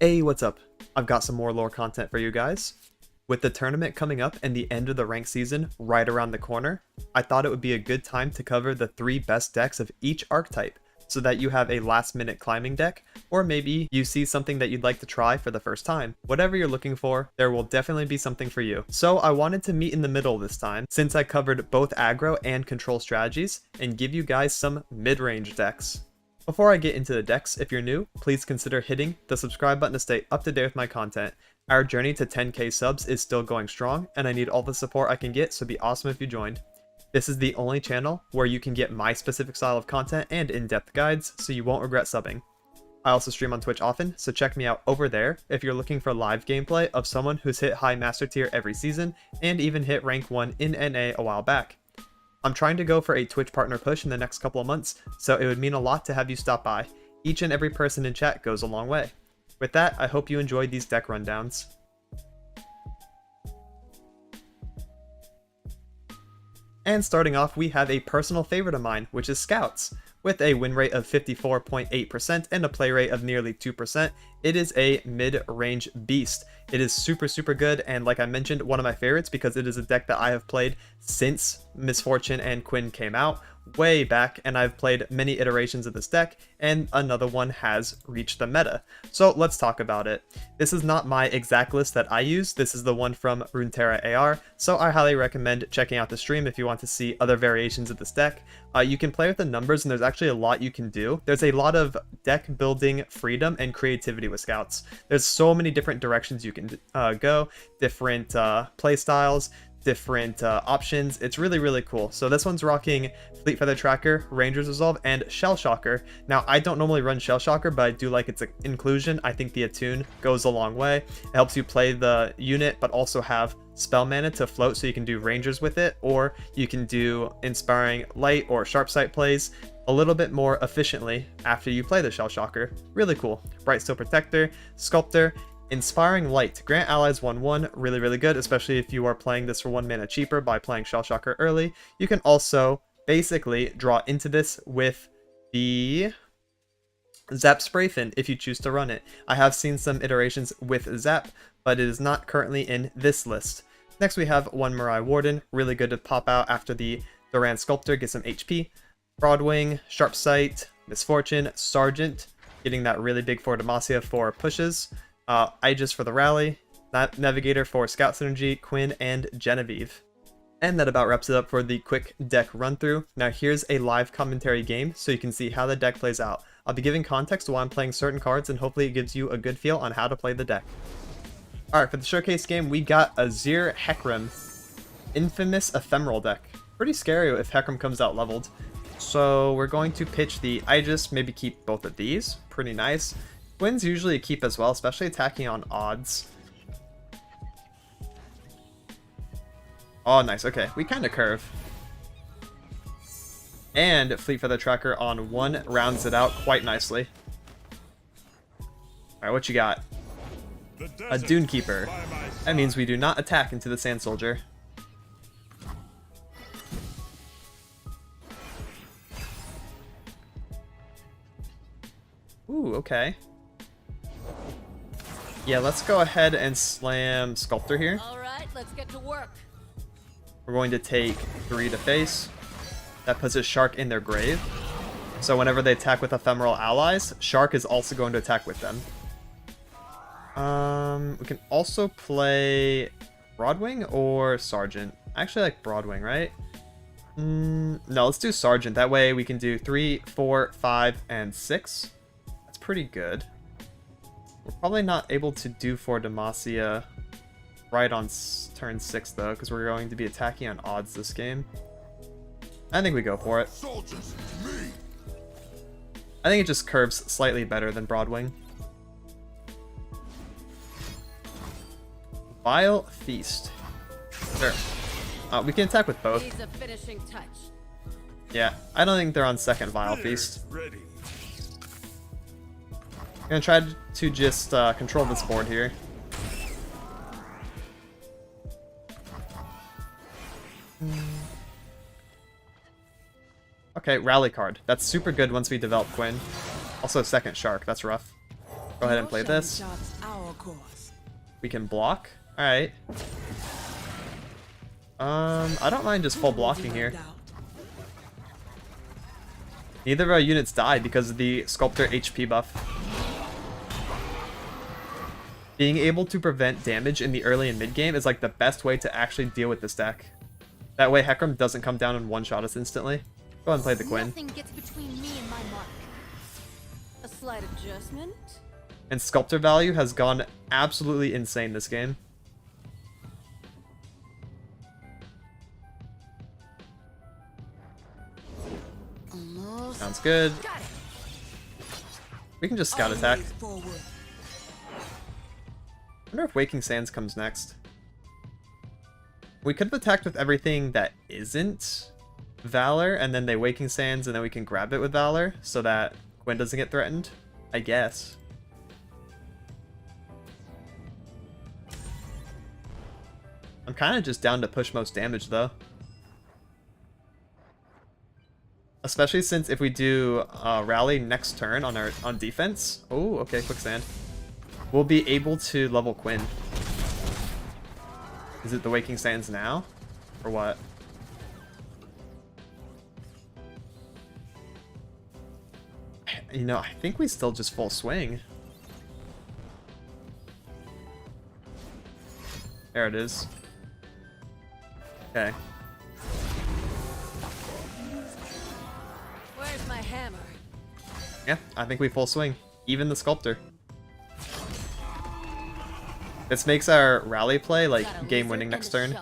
Hey, what's up? I've got some more lore content for you guys. With the tournament coming up and the end of the rank season right around the corner, I thought it would be a good time to cover the 3 best decks of each archetype, so that you have a last minute climbing deck, or maybe you see something that you'd like to try for the first time. Whatever you're looking for, there will definitely be something for you. So I wanted to meet in the middle this time, since I covered both aggro and control strategies, and give you guys some mid-range decks. Before I get into the decks, if you're new, please consider hitting the subscribe button to stay up to date with my content. Our journey to 10k subs is still going strong, and I need all the support I can get, so it'd be awesome if you joined. This is the only channel where you can get my specific style of content and in-depth guides, so you won't regret subbing. I also stream on Twitch often, so check me out over there if you're looking for live gameplay of someone who's hit high master tier every season, and even hit rank 1 in NA a while back. I'm trying to go for a Twitch partner push in the next couple of months, so it would mean a lot to have you stop by. Each and every person in chat goes a long way. With that, I hope you enjoyed these deck rundowns. And starting off, we have a personal favorite of mine, which is Scouts. With a win rate of 54.8% and a play rate of nearly 2%, it is a mid-range beast. It is super good, and like I mentioned, one of my favorites because it is a deck that I have played since Misfortune and Quinn came out, way back, and I've played many iterations of this deck, and another one has reached the meta. So let's talk about it. This is not my exact list that I use, this is the one from Runeterra AR, so I highly recommend checking out the stream if you want to see other variations of this deck. You can play with the numbers, and there's actually a lot you can do. There's a lot of deck building freedom and creativity with Scouts. There's so many different directions you can go, different play styles, different options. It's really cool. So this one's rocking Fleet Feather Tracker, Ranger's Resolve, and Shell Shocker. Now, I don't normally run Shell Shocker, but I do like its inclusion. I think the attune goes a long way. It helps you play the unit, but also have spell mana to float, so you can do Rangers with it, or you can do Inspiring Light or Sharp Sight plays a little bit more efficiently after you play the Shell Shocker. Really cool. Bright Steel Protector, Sculptor, Inspiring Light. Grant allies 1/1, really good, especially if you are playing this for 1 mana cheaper by playing Shell Shocker early. You can also basically draw into this with the Zap Sprayfin if you choose to run it. I have seen some iterations with Zap, but it is not currently in this list. Next we have one Mirai Warden, really good to pop out after the Duran Sculptor, get some HP. Broadwing, Sharp Sight, Misfortune, Sergeant, getting that really big for Demacia for pushes. Aegis for the rally, Navigator for scout synergy, Quinn, and Genevieve. And that about wraps it up for the quick deck run through. Now here's a live commentary game so you can see how the deck plays out. I'll be giving context to why I'm playing certain cards, and hopefully it gives you a good feel on how to play the deck. Alright, for the showcase game, we got Azir Hecarim, Infamous Ephemeral deck. Pretty scary if Hecarim comes out leveled. So we're going to pitch the Aegis, maybe keep both of these. Pretty nice. Quinn's usually a keep as well, especially attacking on odds. Oh, nice. Okay, we kind of curve. And Fleet Feather Tracker on 1 rounds it out quite nicely. Alright, what you got? A Dune Keeper. That means we do not attack into the Sand Soldier. Ooh, okay. Yeah, let's go ahead and slam Sculptor here. Alright, let's get to work. We're going to take 3 to face. That puts a Shark in their grave. So whenever they attack with ephemeral allies, Shark is also going to attack with them. We can also play Broadwing or Sergeant. I actually like Broadwing, right? No, let's do Sergeant. That way we can do 3, 4, 5, and 6. That's pretty good. We're probably not able to do for Demacia right on turn 6 though, because we're going to be attacking on odds this game. I think we go for it. I think it just curves slightly better than Broadwing. Vile Feast. Sure. We can attack with both. Needs a finishing touch. Yeah, I don't think they're on second Vile Feast. I'm gonna try to just control this board here. Okay, Rally card. That's super good once we develop Quinn. Also second Shark, that's rough. Go ahead and play this. We can block. Alright. I don't mind just full blocking here. Neither of our units die because of the Sculptor HP buff. Being able to prevent damage in the early and mid game is like the best way to actually deal with this deck. That way Hecarim doesn't come down and one-shot us instantly. Go ahead and play the Quinn. Nothing gets between me and my mark. A slight adjustment. And Sculptor value has gone absolutely insane this game. Almost. Sounds good. Got it. We can just scout attack. I wonder if Waking Sands comes next. We could have attacked with everything that isn't Valor, and then they Waking Sands, and then we can grab it with Valor, so that Quinn doesn't get threatened, I guess. I'm kind of just down to push most damage, though. Especially since if we do Rally next turn on defense... Oh, okay, Quicksand. We'll be able to level Quinn. Is it the Waking Sands now? Or what? You know, I think we still just full swing. There it is. Okay. Where's my hammer? Yeah, I think we full swing. Even the Sculptor. This makes our rally play like game winning next turn.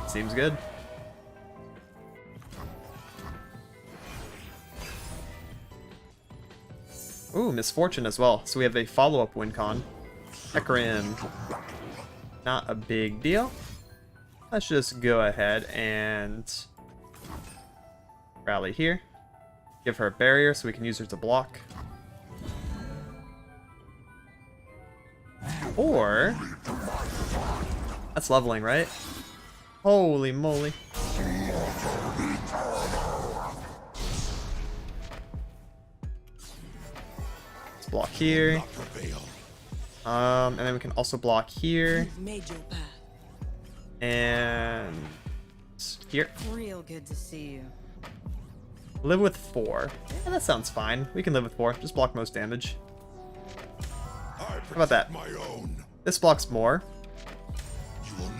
Seems good. Ooh, Misfortune as well. So we have a follow-up win con. Hecarim. Not a big deal. Let's just go ahead and rally here. Give her a barrier so we can use her to block. Or... That's leveling, right? Holy moly. Let's block here. And then we can also block here. And here. Real good to see you. Live with 4. Yeah, that sounds fine. We can live with 4. Just block most damage. How about that? This blocks more.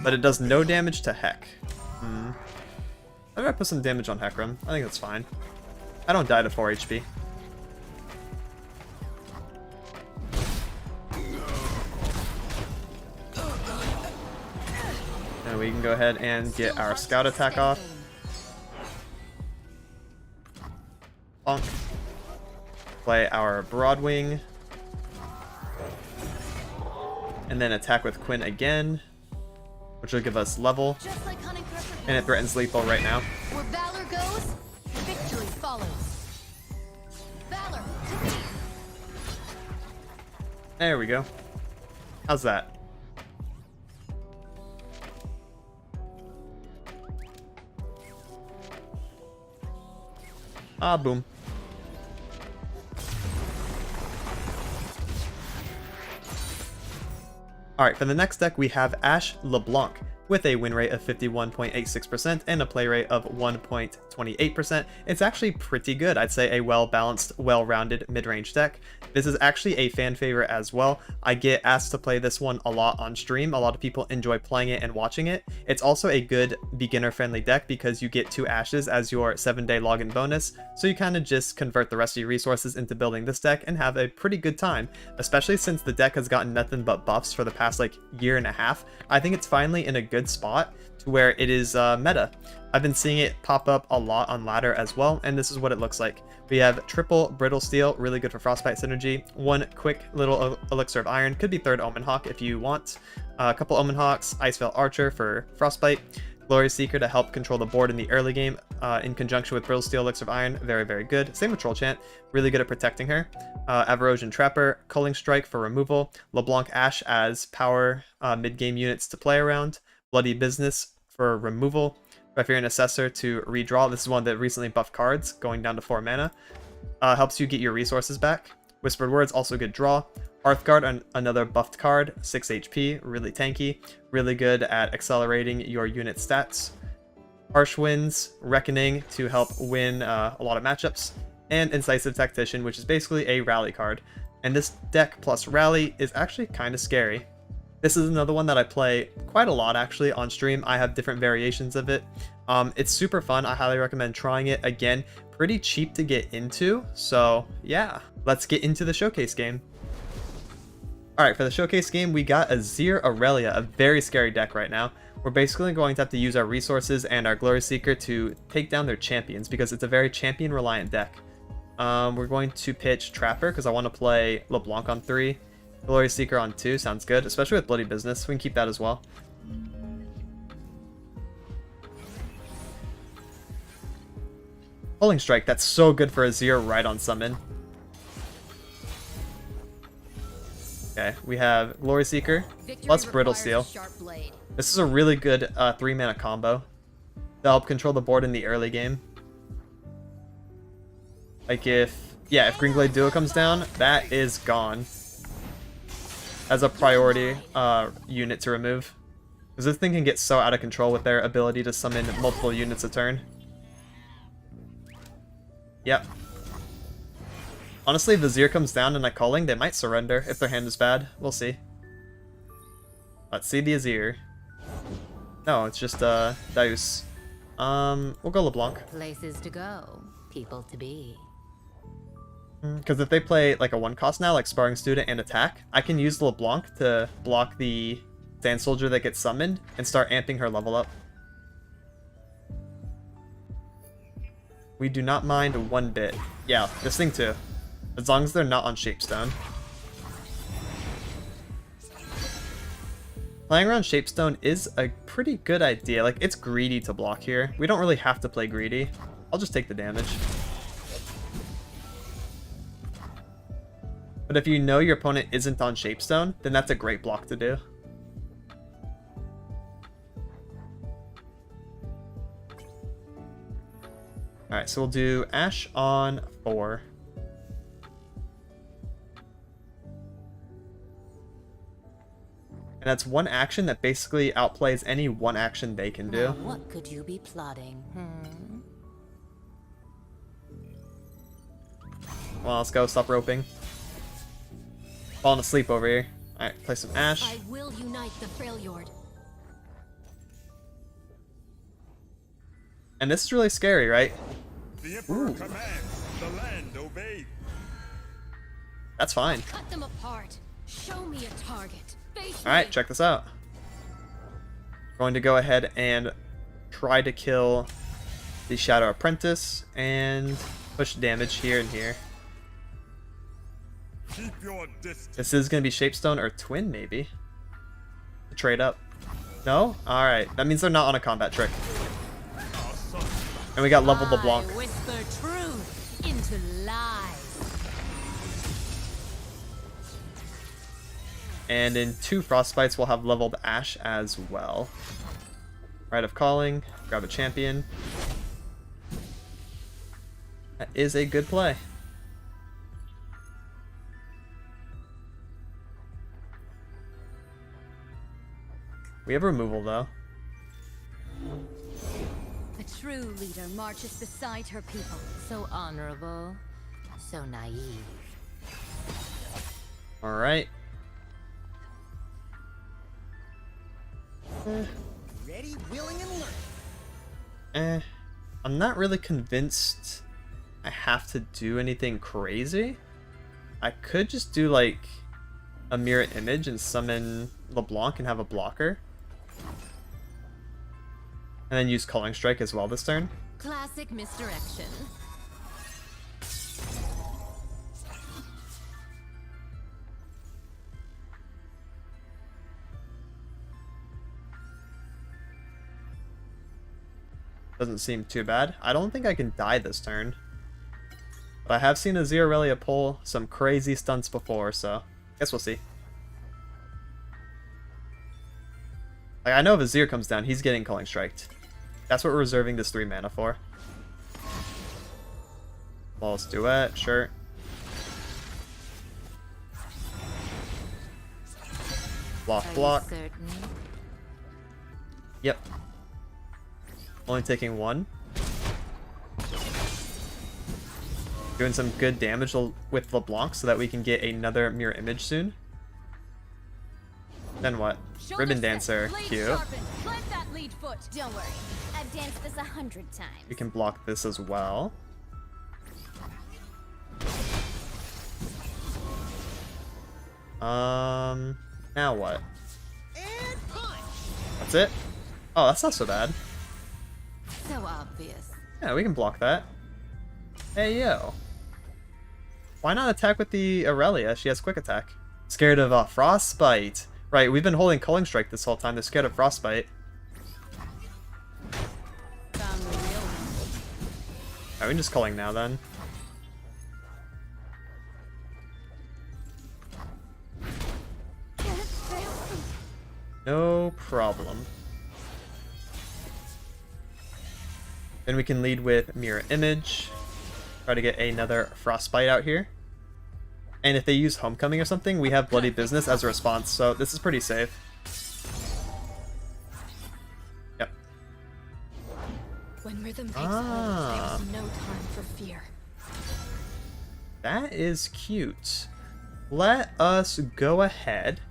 But it does no damage to Heck. I'm gonna put some damage on Hecarim. I think that's fine. I don't die to 4 HP. And we can go ahead and get our scout attack off. Bonk. Play our Broadwing. And then attack with Quinn again, which will give us level. And it threatens lethal right now. Where valor goes, victory follows. Valor to me. There we go. How's that? Ah, boom. Alright, for the next deck we have Ashe LeBlanc with a win rate of 51.86% and a play rate of 1.28%. It's actually pretty good. I'd say a well-balanced, well-rounded mid-range deck. This is actually a fan favorite as well. I get asked to play this one a lot on stream. A lot of people enjoy playing it and watching it. It's also a good beginner-friendly deck because you get 2 Ashes as your 7-day login bonus, so you kind of just convert the rest of your resources into building this deck and have a pretty good time, especially since the deck has gotten nothing but buffs for the past like year and a half. I think it's finally in a good spot to where it is meta. I've been seeing it pop up a lot on ladder as well, and this is what it looks like. We have triple Brittle Steel, really good for Frostbite synergy, 1 quick little Elixir of Iron, could be 3rd Omen Hawk if you want, a couple Omen Hawks, Iceveil Archer for Frostbite, Glorious Seeker to help control the board in the early game, in conjunction with Brittle Steel, Elixir of Iron, very, very good. Same with Troll Chant, really good at protecting her. Averrosion Trapper, Culling Strike for removal, LeBlanc Ashe as power mid-game units to play around, Bloody Business for removal. If you're an Assessor to redraw, this is one of the recently buffed cards, going down to 4 mana. Helps you get your resources back. Whispered Words, also good draw. Hearthguard, another buffed card, 6 HP, really tanky, really good at accelerating your unit stats. Harsh Winds, Reckoning to help win a lot of matchups. And Incisive Tactician, which is basically a rally card. And this deck plus rally is actually kind of scary. This is another one that I play quite a lot actually on stream. I have different variations of it. It's super fun. I highly recommend trying it. Again, pretty cheap to get into. So yeah, let's get into the showcase game. Alright, for the showcase game, we got Azir Aurelia, a very scary deck right now. We're basically going to have to use our resources and our Glory Seeker to take down their champions because it's a very champion-reliant deck. We're going to pitch Trapper because I want to play LeBlanc on 3. Glory Seeker on 2, sounds good, especially with Bloody Business. We can keep that as well. Pulling Strike, that's so good for Azir right on summon. Okay, we have Glory Seeker plus Brittle Steel. This is a really good 3-mana combo to help control the board in the early game. Like if Greenglade Duo comes down, that is gone as a priority unit to remove. Because this thing can get so out of control with their ability to summon multiple units a turn. Yep. Honestly, if the Azir comes down and I Culling, they might surrender if their hand is bad. We'll see. Let's see the Azir. No, it's just Deus. We'll go LeBlanc. Places to go, people to be. Because if they play like a 1-cost now, like Sparring Student and Attack, I can use LeBlanc to block the Sand Soldier that gets summoned and start amping her level up. We do not mind one bit. Yeah, this thing too. As long as they're not on Shapestone. Playing around Shapestone is a pretty good idea. Like, it's greedy to block here. We don't really have to play greedy. I'll just take the damage. But if you know your opponent isn't on Shapestone, then that's a great block to do. Alright, so we'll do Ashe on 4. And that's one action that basically outplays any one action they can do. Now what could you be plotting? Well, let's go. Stop roping. Falling asleep over here. Alright, play some Ashe. I will unite the Freljord. And this is really scary, right? The Emperor commands, the land obey. That's fine. Cut them apart. Show me a target. Alright, check this out. Going to go ahead and try to kill the Shadow Apprentice and push damage here and here. Keep your distance. This is going to be Shapestone or Twin, maybe. To trade up. No? Alright, that means they're not on a combat trick. And we got leveled LeBlanc. I whisper truth into lies. And in 2 Frostbites, we'll have leveled Ashe as well. Rite of Calling, grab a champion. That is a good play. We have removal, though. A true leader marches beside her people. So honorable, so naive. Alright. Ready, willing, and learning. I'm not really convinced I have to do anything crazy. I could just do like a mirror image and summon LeBlanc and have a blocker. And then use Culling Strike as well this turn. Classic misdirection. Doesn't seem too bad. I don't think I can die this turn. But I have seen Azir Aurelia pull some crazy stunts before, so guess we'll see. Like, I know if Azir comes down, he's getting Culling Striked. That's what we're reserving this 3 mana for. Flawless Duet, sure. Block. Yep. Only taking 1. Doing some good damage with LeBlanc so that we can get another mirror image soon. Then what? Ribbon Dancer, cute. Don't worry, I've danced this 100 times. We can block this as well. Now what? And punch. That's it? Oh, that's not so bad. So obvious. Yeah, we can block that. Hey, yo. Why not attack with the Aurelia? She has quick attack. Scared of Frostbite. Right, we've been holding Culling Strike this whole time. They're scared of Frostbite. Found the real one. Alright, we can just Culling now then. No problem. Then we can lead with Mirror Image. Try to get another Frostbite out here. And if they use Homecoming or something, we have Bloody Business as a response, so this is pretty safe. Yep. When rhythm takes hold, there's no time for fear. That is cute. Let us go ahead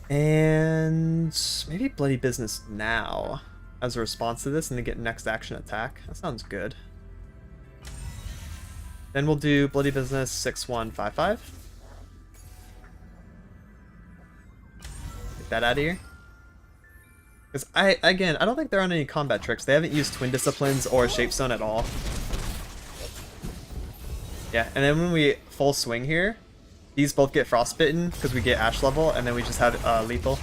and maybe Bloody Business now as a response to this and then get next action attack. That sounds good. Then we'll do Bloody Business 6-1-5-5. Get that out of here. Because I don't think they're on any combat tricks. They haven't used Twin Disciplines or Shapestone at all. Yeah, and then when we full swing here, these both get frostbitten because we get Ashe level, and then we just have lethal.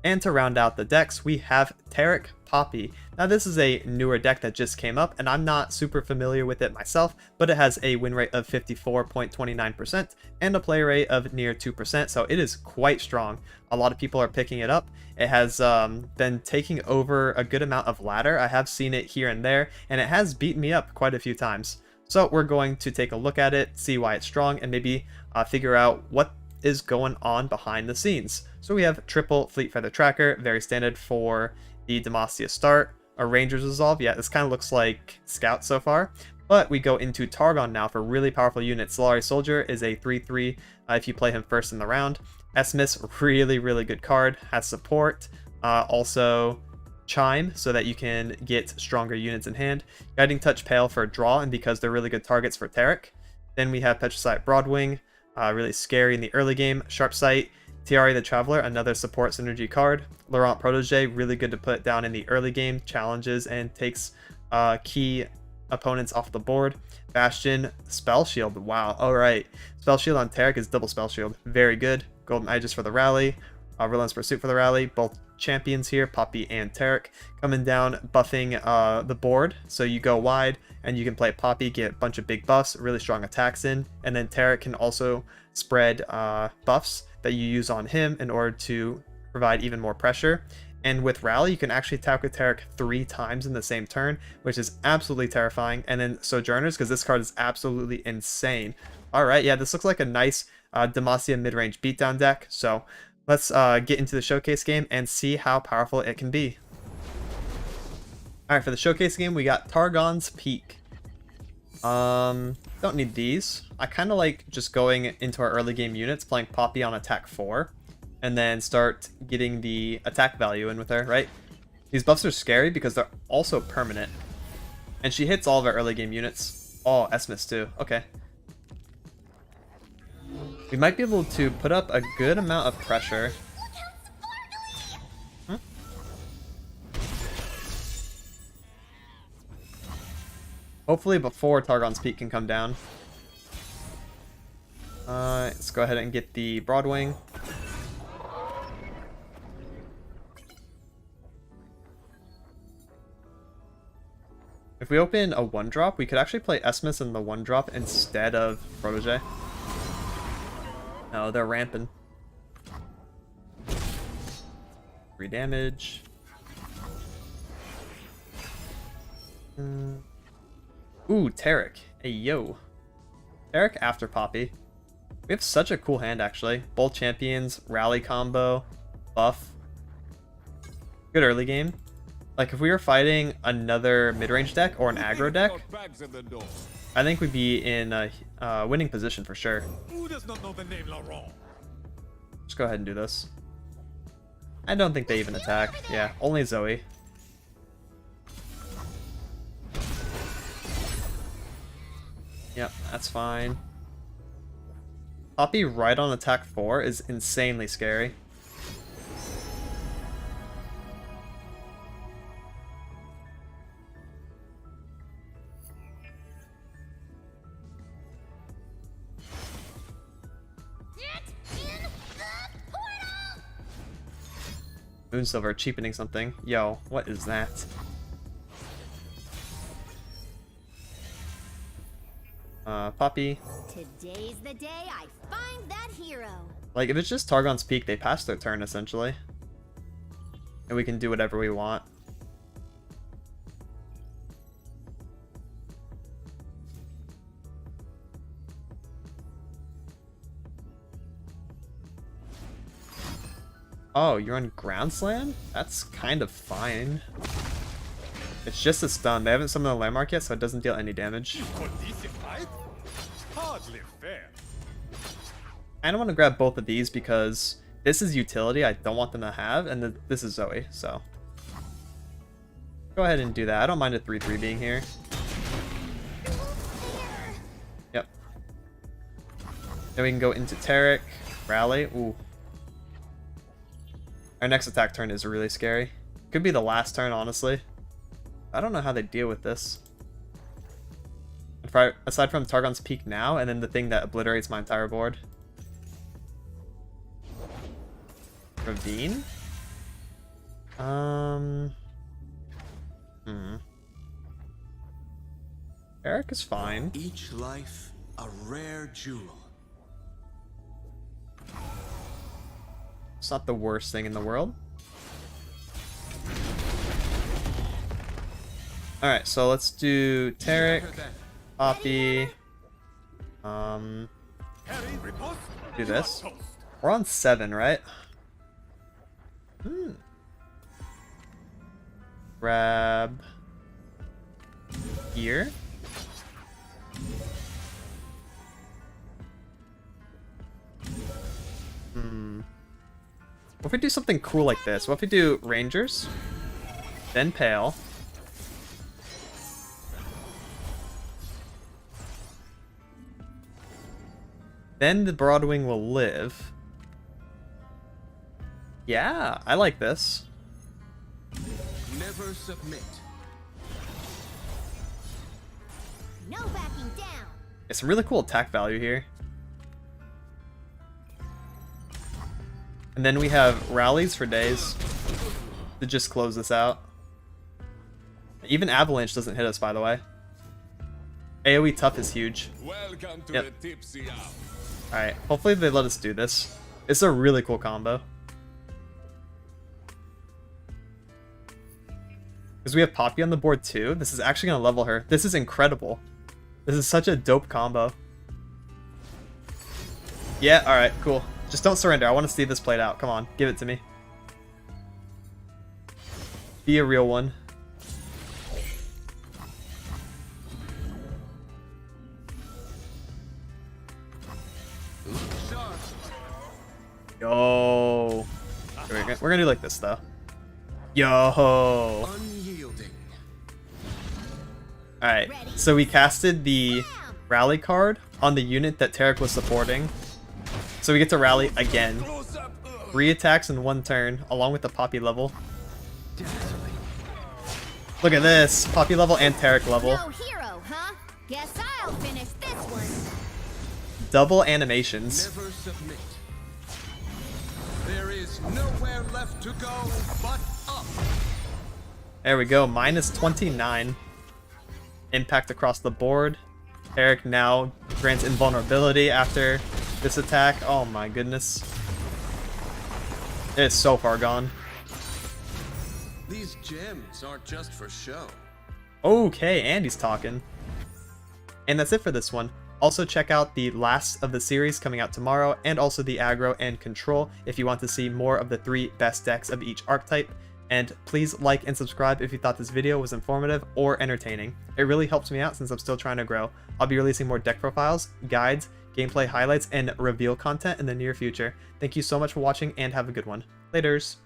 And to round out the decks, we have Taric Poppy. Now this is a newer deck that just came up, and I'm not super familiar with it myself, but it has a win rate of 54.29% and a play rate of near 2%, so it is quite strong. A lot of people are picking it up. It has been taking over a good amount of ladder. I have seen it here and there, and it has beaten me up quite a few times. So we're going to take a look at it, see why it's strong, and maybe figure out what is going on behind the scenes. So we have triple Fleet Feather Tracker, very standard for the Demacia start. A Ranger's Resolve, yeah, this kind of looks like Scout so far. But we go into Targon now for really powerful units. Solari Soldier is a 3-3 if you play him first in the round. Esmus, really good card, has support. Also Chime, so that you can get stronger units in hand. Guiding Touch Pale for draw, and because they're really good targets for Taric. Then we have Petricite Broadwing, really scary in the early game. Sharp Sight, Tiari the Traveler, another support synergy card. Laurent Protege, really good to put down in the early game, challenges and takes key opponents off the board. Bastion, Spell Shield, wow, alright. Spell Shield on Taric is double Spell Shield, very good. Golden Aegis for the rally, Relentless Pursuit for the rally, both champions here, Poppy and Taric, coming down, buffing the board, so you go wide, and you can play Poppy, get a bunch of big buffs, really strong attacks in, and then Taric can also spread buffs that you use on him in order to provide even more pressure. And with Rally, you can actually attack with Taric 3 times in the same turn, which is absolutely terrifying. And then Sojourners, because this card is absolutely insane. Alright, yeah, this looks like a nice Demacia mid-range beatdown deck, so let's get into the showcase game and see how powerful it can be. Alright, for the showcase game, we got Targon's Peak. Don't need these. I kind of like just going into our early game units, playing Poppy on attack 4, and then start getting the attack value in with her, right? These buffs are scary because they're also permanent. And she hits all of our early game units. Oh, Esmus too. Okay. We might be able to put up a good amount of pressure. Huh? Hopefully before Targon's Peak can come down. Let's go ahead and get the Broadwing. If we open a 1-drop, we could actually play Esmus in the 1-drop instead of Protege. No, they're ramping. 3 damage. Ooh, Taric. Hey, yo. Taric after Poppy. We have such a cool hand, actually. Both champions, rally combo, buff. Good early game. Like, if we were fighting another mid-range deck or an aggro deck, I think we'd be in a winning position for sure. Who does not know the name Laurent? Just go ahead and do this. I don't think they even attack. Yeah, only Zoe. Yep, that's fine. Poppy right on attack 4 is insanely scary. Moonsilver cheapening something. Yo, what is that? Poppy. Today's the day I find that hero. Like, if it's just Targon's Peak, they pass their turn, essentially. And we can do whatever we want. Oh, you're on Ground Slam? That's kind of fine. It's just a stun. They haven't summoned the landmark yet, so it doesn't deal any damage. Hardly fair. I don't want to grab both of these because this is utility I don't want them to have, and this is Zoe, so. Go ahead and do that. I don't mind a 3-3 being here. Yep. Then we can go into Taric, rally. Ooh. Our next attack turn is really scary. Could be the last turn, honestly. I don't know how they deal with this. Aside from Targon's Peak now, and then the thing that obliterates my entire board. Ravine? Eric is fine. Each life a rare jewel. It's not the worst thing in the world. Alright, so let's do Taric, Poppy, do this. We're on 7, right? Grab here. What if we do something cool like this? What if we do Rangers, then Pale, then the Broadwing will live. Yeah, I like this. Never submit. No backing down. It's some really cool attack value here. And then we have rallies for days to just close this out. Even Avalanche doesn't hit us, by the way. AoE tough is huge. Welcome to Yep. the tipsy hour. Alright, hopefully they let us do this. It's a really cool combo. Because we have Poppy on the board too. This is actually going to level her. This is incredible. This is such a dope combo. Yeah, alright, cool. Just don't surrender. I want to see this played out. Come on, give it to me. Be a real one. Yo. We're gonna do like this though. Yo. Unyielding. Alright, so we casted the rally card on the unit that Taric was supporting. So we get to rally again. 3 attacks in 1 turn, along with the Poppy level. Look at this! Poppy level and Taric level. No hero, huh? Guess I'll finish this one. Double animations. Never submit. There is nowhere left to go but up. There we go, minus 29. Impact across the board. Taric now grants invulnerability after this attack. Oh my goodness. It is so far gone. These gems aren't just for show. Okay, Andy's talking. And that's it for this one. Also check out the last of the series coming out tomorrow, and also the aggro and control if you want to see more of the 3 best decks of each archetype. And please like and subscribe if you thought this video was informative or entertaining. It really helps me out since I'm still trying to grow. I'll be releasing more deck profiles, guides, gameplay highlights, and reveal content in the near future. Thank you so much for watching and have a good one. Laters!